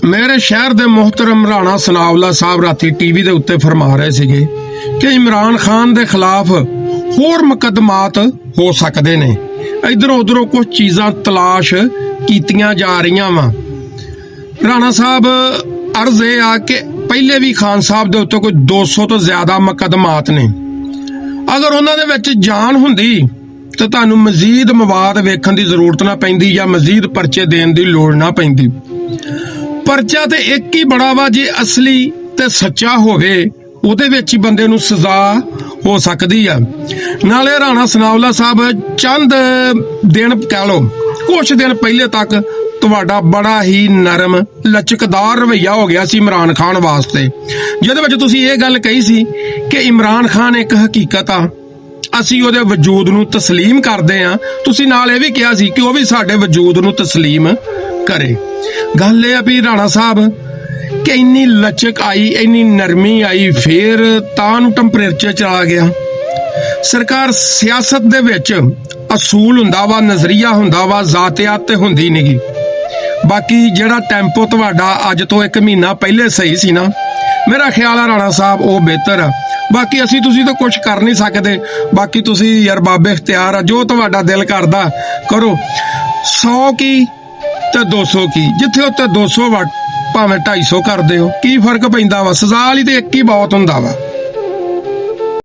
मेरे शहर दे मोहतरम राणा सनावला साहब राती टीवी दे उत्ते फरमा रहे सीगे कि इमरान खान दे खिलाफ होर मुकदमात हो सकते ने। इधरों उधरों कुछ चीज़ां तलाश कीतियां जा रही वा। राणा साहब अर्ज ये आ कि पहले भी खान साहब दे उत्ते कोई 200 तो ज्यादा मुकदमात ने। अगर उन्हां दे विच जान हुंदी तो तुहानूं मजीद मवाद वेखण दी जरूरत ना पैंदी या मजीद परचे देण दी लोड़ ना पैंदी। परचा ते एक ही बड़ा वा, जे असली ते सच्चा होवे ਉਹਦੇ ਵਿੱਚ ਹੀ ਬੰਦੇ ਨੂੰ ਸਜ਼ਾ ਹੋ ਸਕਦੀ ਆ। ਨਾਲੇ ਰਾਣਾ ਸਨਾਵਲਾ ਸਾਹਿਬ ਚੰਦ ਦਿਨ ਕਹਿ ਲਓ ਕੁਛ ਦਿਨ ਪਹਿਲੇ ਤੱਕ ਤੁਹਾਡਾ ਬੜਾ ਹੀ ਨਰਮ ਲਚਕਦਾਰ ਰਵੱਈਆ ਹੋ ਗਿਆ ਸੀ ਇਮਰਾਨ ਖਾਨ ਵਾਸਤੇ, ਜਿਹਦੇ ਵਿੱਚ ਤੁਸੀਂ ਇਹ ਗੱਲ ਕਹੀ ਸੀ ਕਿ ਇਮਰਾਨ ਖਾਨ ਇੱਕ ਹਕੀਕਤ ਆ, ਅਸੀਂ ਉਹਦੇ ਵਜੂਦ ਨੂੰ ਤਸਲੀਮ ਕਰਦੇ ਆ। ਤੁਸੀਂ ਨਾਲ ਇਹ ਵੀ ਕਿਹਾ ਸੀ ਕਿ ਉਹ ਵੀ ਸਾਡੇ ਵਜੂਦ ਨੂੰ ਤਸਲੀਮ ਕਰੇ। ਗੱਲ ਇਹ ਆ ਵੀ ਰਾਣਾ ਸਾਹਿਬ कि इन्नी लचक आई, इन्नी नरमी आई, फिर तां टैंपरेचर चला गया। सरकार सियासत दे विच असूल हुंदा वा, नज़रिया हुंदा वा, जातियात ते हुंदी नहीं। बाकी जिहड़ा टैंपो तुहाडा अज तो 1 महीना पहले सही सी ना, मेरा ख्याल है राणा साहब वो बेहतर आ। बाकी असी तुसी तो कुछ कर नहीं सकते। बाकी तुसी यार बाबे इख्तियार आ, जो तुहाडा दिल करदा करो। 100 की ते 200 की, जिथे उत्ते 200 वट भावें 250 कर दिओ, की फर्क पैंदा वा। सज़ा लई ते एक ही बहुत हुंदा वा।